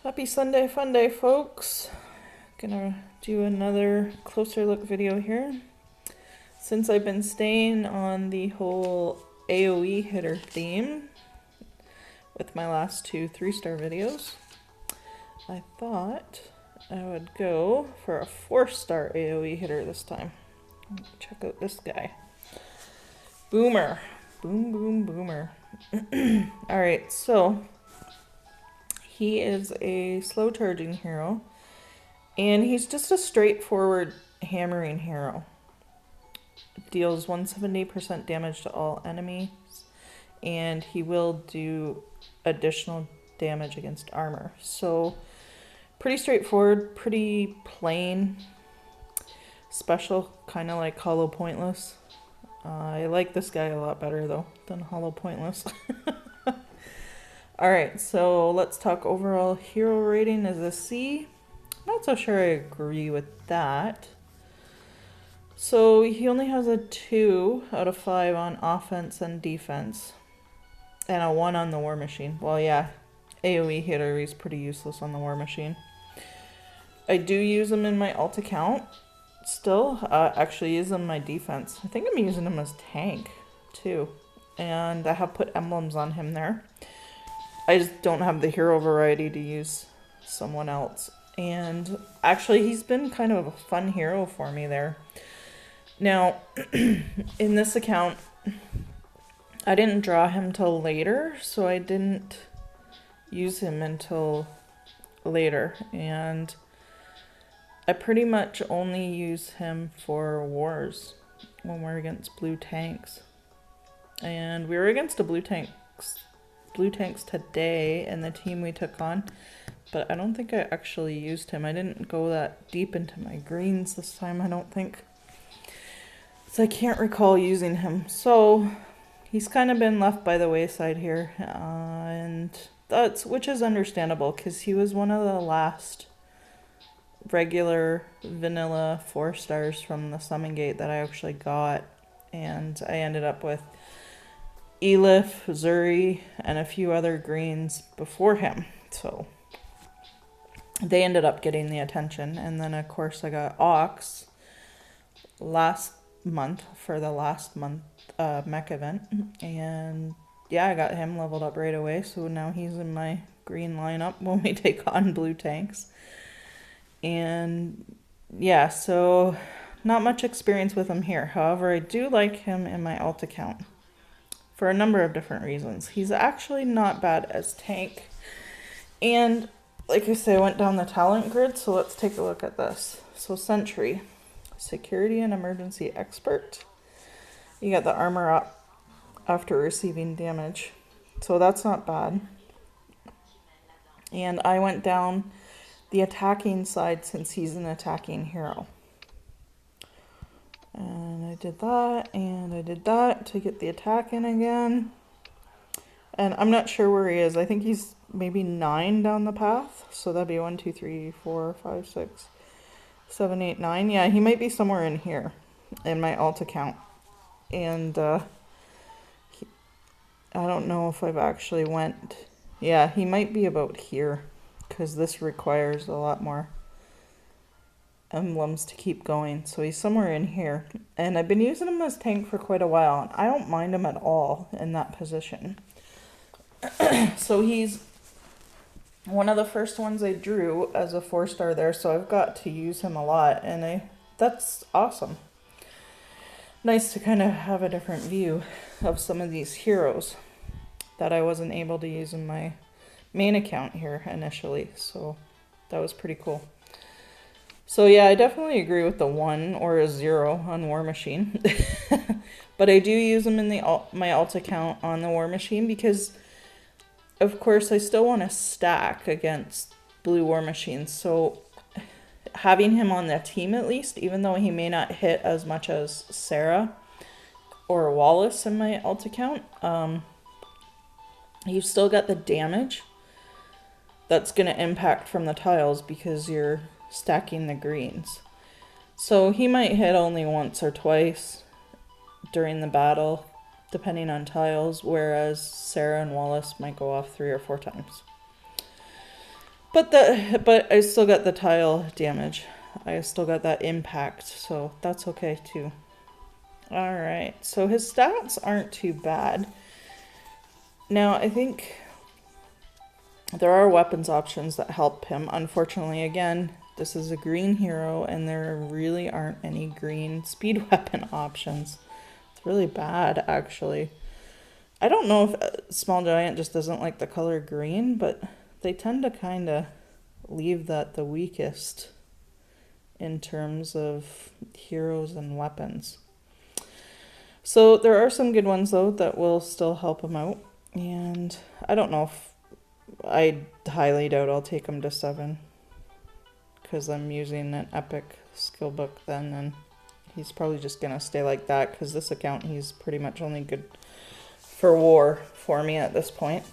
Happy Sunday fun day, folks. Gonna do another closer look video here. Since I've been staying on the whole AoE hitter theme with my last two 3-star videos, I thought I would go for a 4-star AoE hitter this time. Check out this guy. Boomer. Boom, boom, boomer. Alright, so he is a slow charging hero, and he's just a straightforward hammering hero. Deals 170% damage to all enemies, and he will do additional damage against armor. So pretty straightforward, pretty plain, special, kind of like Hollow Pointless. I like this guy a lot better though than Hollow Pointless. Alright, so let's talk overall hero rating as a C. Not so sure I agree with that. So he only has a 2 out of 5 on offense and defense, and a 1 on the War Machine. Well, yeah, AoE hitter, he's pretty useless on the War Machine. I do use him in my alt account still. Actually use him in my defense. I think I'm using him as tank too, and I have put emblems on him there. I just don't have the hero variety to use someone else. And actually, he's been kind of a fun hero for me there. Now, in this account, I didn't draw him till later, so I didn't use him until later. And I pretty much only use him for wars when we're against blue tanks. And we were against a blue tanks today in the team we took on, but I don't think I actually used him. I didn't go that deep into my greens this time, I don't think. So I can't recall using him. So he's kind of been left by the wayside here, and which is understandable because he was one of the last regular vanilla 4-stars from the Summon Gate that I actually got, and I ended up with Elif, Zuri, and a few other greens before him. So they ended up getting the attention. And then, of course, I got Ox last month for the last month mech event. And yeah, I got him leveled up right away. So now he's in my green lineup when we take on blue tanks. And yeah, so not much experience with him here. However, I do like him in my alt account for a number of different reasons. He's actually not bad as tank. And like I say, I went down the talent grid, so let's take a look at this. So Sentry, Security and Emergency Expert. You got the armor up after receiving damage, so that's not bad. And I went down the attacking side since he's an attacking hero. And I did that, and I did that to get the attack in again. And I'm not sure where he is. I think he's maybe 9 down the path. So that'd be 1, 2, 3, 4, 5, 6, 7, 8, 9. Yeah, he might be somewhere in here in my alt account. And I don't know if I've actually went. Yeah, he might be about here, because this requires a lot more emblems to keep going. So he's somewhere in here, and I've been using him as tank for quite a while, and I don't mind him at all in that position. So he's one of the first ones I drew as a 4-star there, so I've got to use him a lot, and that's awesome. Nice to kind of have a different view of some of these heroes that I wasn't able to use in my main account here initially, so that was pretty cool. So yeah, I definitely agree with the 1 or a 0 on War Machine. But I do use them in my alt account on the War Machine because, of course, I still want to stack against blue War Machines. So having him on the team at least, even though he may not hit as much as Sarah or Wallace in my alt account, you've still got the damage that's going to impact from the tiles because you're stacking the greens. So he might hit only once or twice during the battle, depending on tiles, whereas Sarah and Wallace might go off 3 or 4 times. But I still got the tile damage. I still got that impact, so that's okay too. Alright, so his stats aren't too bad. Now, I think there are weapons options that help him. Unfortunately, again, this is a green hero, and there really aren't any green speed weapon options. It's really bad, actually. I don't know if Small Giant just doesn't like the color green, but they tend to kind of leave that the weakest in terms of heroes and weapons. So there are some good ones, though, that will still help him out. And I don't know if... I highly doubt I'll take him to 7. Because I'm using an epic skill book then, and he's probably just going to stay like that, because this account he's pretty much only good for war for me at this point.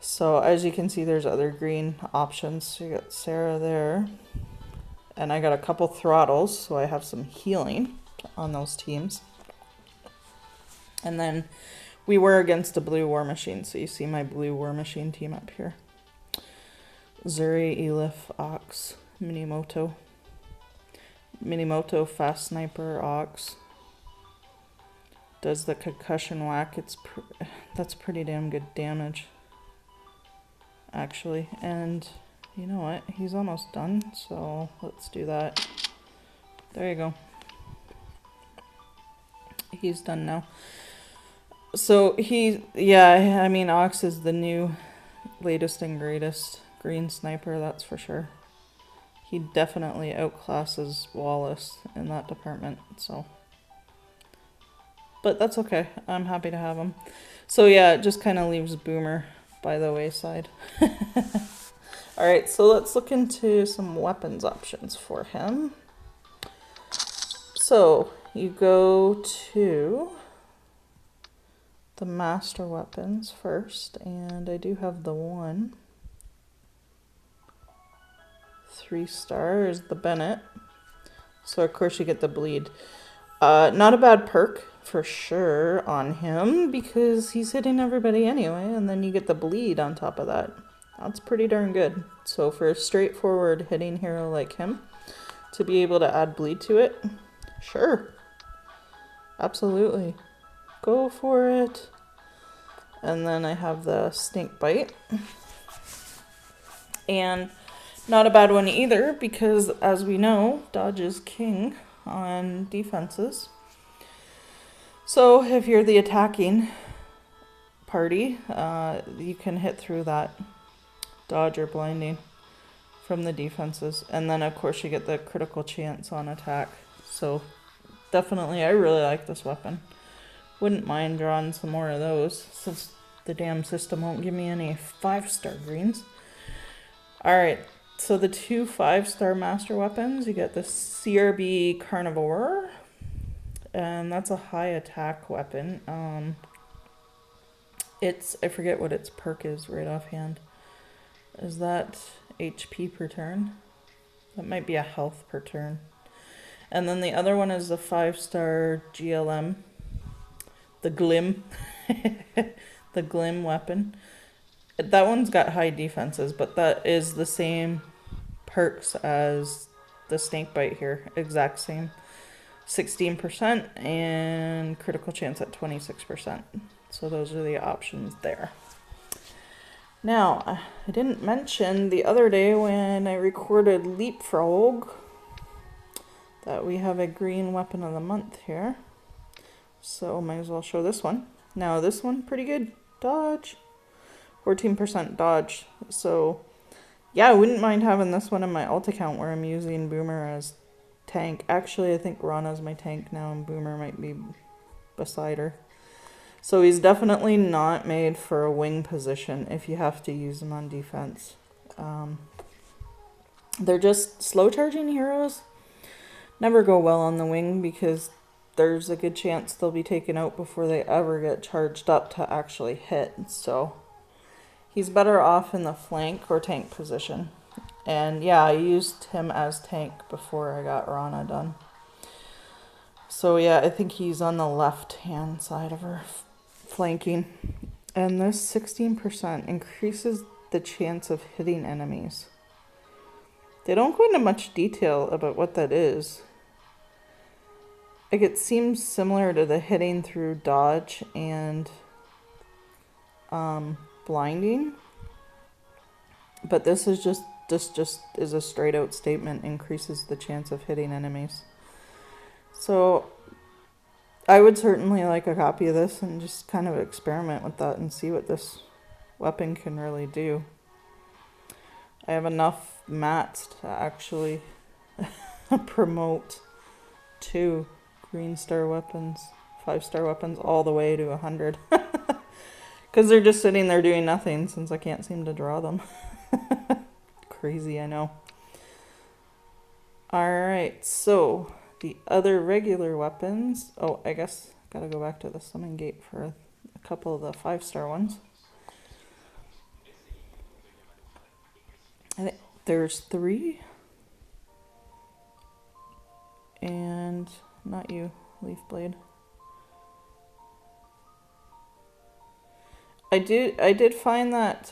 So as you can see, there's other green options. So you got Sarah there. And I got a couple throttles, so I have some healing on those teams. And then we were against a blue war machine, so you see my blue war machine team up here. Zuri, Elif, Ox, Minimoto. Minimoto, fast sniper, Ox. Does the concussion whack. That's pretty damn good damage, actually. And you know what? He's almost done, so let's do that. There you go. He's done now. So I mean, Ox is the new latest and greatest green sniper, that's for sure. He definitely outclasses Wallace in that department, so. But that's okay. I'm happy to have him. So yeah, it just kind of leaves Boomer by the wayside. Alright, so let's look into some weapons options for him. So, you go to the master weapons first, and I do have the one. 3-star is the Bennett. So of course you get the bleed. Not a bad perk for sure on him, because he's hitting everybody anyway, and then you get the bleed on top of that. That's pretty darn good. So for a straightforward hitting hero like him, to be able to add bleed to it, sure. Absolutely. Go for it. And then I have the snake bite. And not a bad one either, because as we know, dodge is king on defenses. So if you're the attacking party, you can hit through that dodge or blinding from the defenses. And then of course you get the critical chance on attack. So definitely, I really like this weapon. Wouldn't mind drawing some more of those, since the damn system won't give me any 5-star greens. Alright, so the 2 5-star master weapons, you get the CRB Carnivore, and that's a high attack weapon. I forget what its perk is right offhand. Is that HP per turn? That might be a health per turn. And then the other one is the 5-star GLM. The Glim. The Glim weapon. That one's got high defenses, but that is the same perks as the snakebite here. Exact same. 16% and critical chance at 26%. So those are the options there. Now, I didn't mention the other day when I recorded Leapfrog that we have a green weapon of the month here. So might as well show this one. Now this one, pretty good. Dodge. 14% dodge. So yeah, I wouldn't mind having this one in my alt account where I'm using Boomer as tank. Actually, I think Rana's my tank now and Boomer might be beside her. So he's definitely not made for a wing position if you have to use him on defense. They're just slow charging heroes. Never go well on the wing because there's a good chance they'll be taken out before they ever get charged up to actually hit. So he's better off in the flank or tank position. And yeah, I used him as tank before I got Rana done. So yeah, I think he's on the left-hand side of her flanking. And this 16% increases the chance of hitting enemies. They don't go into much detail about what that is. Like, it seems similar to the hitting through dodge and blinding. But this just is a straight out statement, increases the chance of hitting enemies. So I would certainly like a copy of this and just kind of experiment with that and see what this weapon can really do. I have enough mats to actually promote 2 green star weapons, 5-star weapons, all the way to 100. Because they're just sitting there doing nothing since I can't seem to draw them. Crazy, I know. Alright, so the other regular weapons. Oh, I guess gotta go back to the summon gate for a couple of the 5-star ones. I think there's 3. And not you, Leaf Blade. I did find that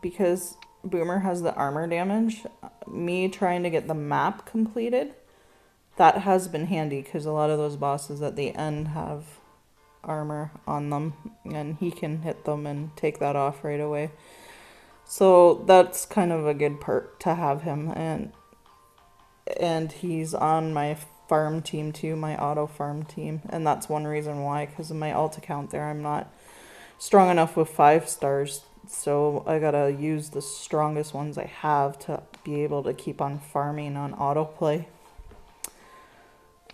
because Boomer has the armor damage, me trying to get the map completed, that has been handy because a lot of those bosses at the end have armor on them and he can hit them and take that off right away. So that's kind of a good perk to have him, and he's on my farm team too, my auto farm team, and that's one reason why, because of my alt account there, I'm not strong enough with 5 stars, so I gotta use the strongest ones I have to be able to keep on farming on autoplay.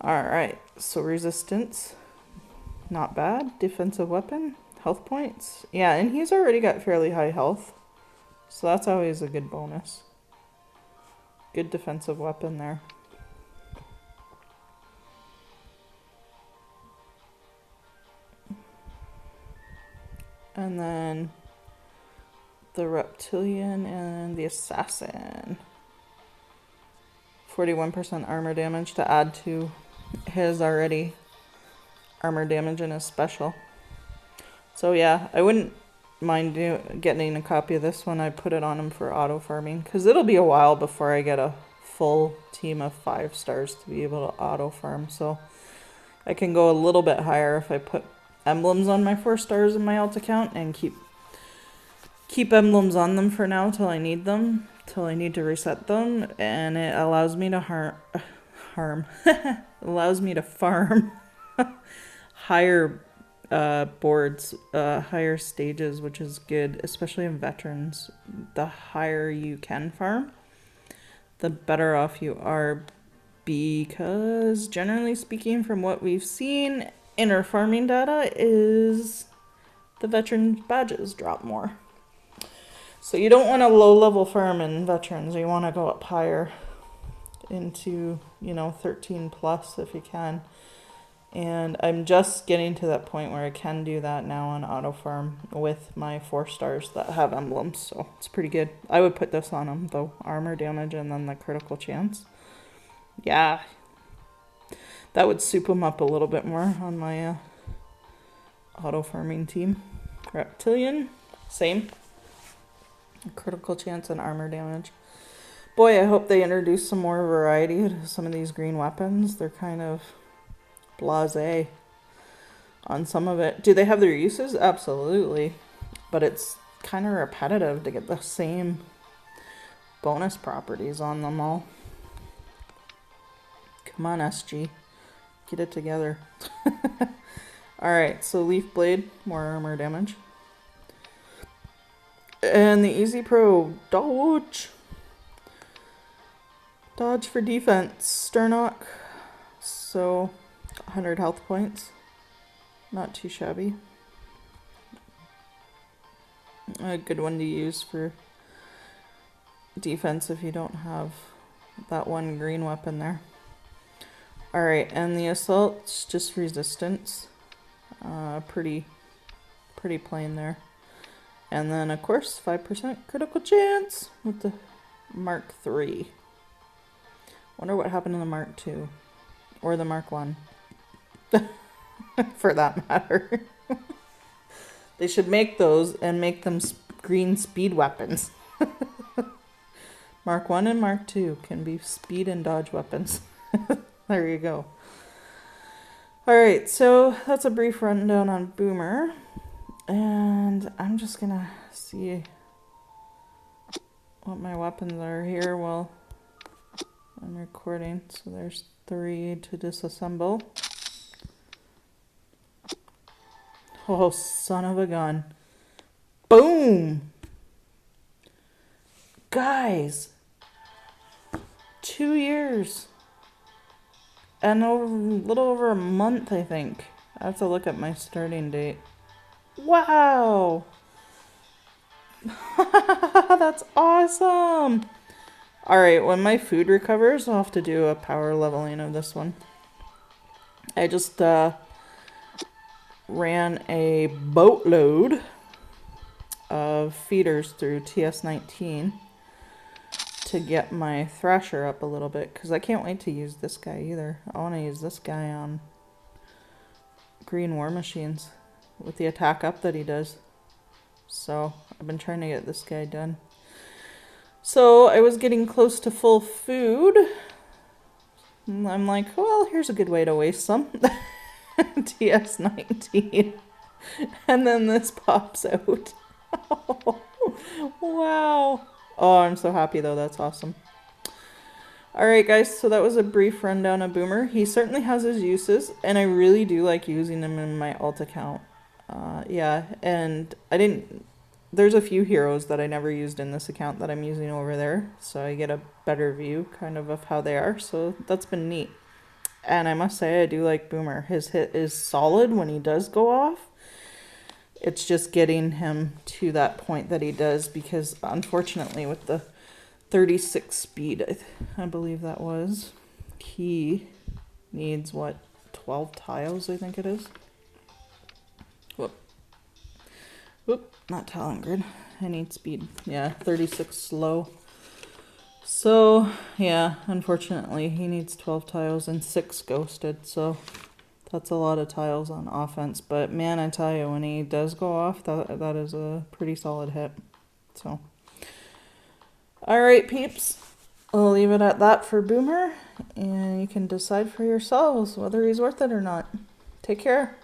Alright, so resistance, not bad. Defensive weapon, health points, yeah, and he's already got fairly high health, so that's always a good bonus. Good defensive weapon there. And then the reptilian and the assassin. 41% armor damage to add to his already armor damage in his special. So yeah, I wouldn't mind getting a copy of this one. I put it on him for auto farming because it'll be a while before I get a full team of 5 stars to be able to auto farm. So I can go a little bit higher if I put emblems on my 4 stars in my alt account and keep emblems on them for now till I need them, till I need to reset them, and it allows me to allows me to farm higher boards, higher stages, which is good, especially in veterans. The higher you can farm, the better off you are, because generally speaking, from what we've seen in our farming data, is the veteran badges drop more. So you don't want a low level farm in veterans. You want to go up higher into, 13 plus if you can. And I'm just getting to that point where I can do that now on auto farm with my 4 stars that have emblems, so it's pretty good. I would put this on them though, armor damage and then the critical chance. Yeah, that would soup them up a little bit more on my auto farming team. Reptilian, same. Critical chance and armor damage. Boy, I hope they introduce some more variety to some of these green weapons. They're kind of blasé on some of it. Do they have their uses? Absolutely. But it's kind of repetitive to get the same bonus properties on them all. Come on, SG. Get it together. Alright, so Leaf Blade, more armor damage. And the Easy Pro, dodge. Dodge for defense, Sternok. So 100 health points. Not too shabby. A good one to use for defense if you don't have that one green weapon there. Alright, and the assault's just resistance. Pretty plain there. And then, of course, 5% critical chance with the Mark III. Wonder what happened to the Mark II. Or the Mark I. For that matter. They should make those and make them green speed weapons. Mark 1 and Mark 2 can be speed and dodge weapons. There you go. Alright, so that's a brief rundown on Boomer. And I'm just gonna see what my weapons are here while I'm recording. So there's 3 to disassemble. Oh, son of a gun. Boom! Guys! 2 years. And a little over a month, I think. I have to look at my starting date. Wow! That's awesome! Alright, when my food recovers, I'll have to do a power leveling of this one. I just ran a boatload of feeders through TS19 to get my thrasher up a little bit, because I can't wait to use this guy either. I want to use this guy on green war machines with the attack up that he does. So I've been trying to get this guy done. So I was getting close to full food. And I'm like, well, here's a good way to waste some. TS19. And then this pops out. Wow. Oh, I'm so happy though. That's awesome. Alright guys, so that was a brief rundown of Boomer. He certainly has his uses, and I really do like using him in my alt account. Yeah, and there's a few heroes that I never used in this account that I'm using over there, so I get a better view kind of how they are, so that's been neat. And I must say I do like Boomer. His hit is solid when he does go off. It's just getting him to that point that he does, because unfortunately with the 36 speed, I believe that was, he needs, what, 12 tiles, I think it is? Whoop, not talent grid. I need speed. Yeah, 36 slow. So, yeah, unfortunately, he needs 12 tiles and 6 ghosted, so that's a lot of tiles on offense. But man, I tell you, when he does go off, that is a pretty solid hit. So, alright, peeps. I'll leave it at that for Boomer, and you can decide for yourselves whether he's worth it or not. Take care.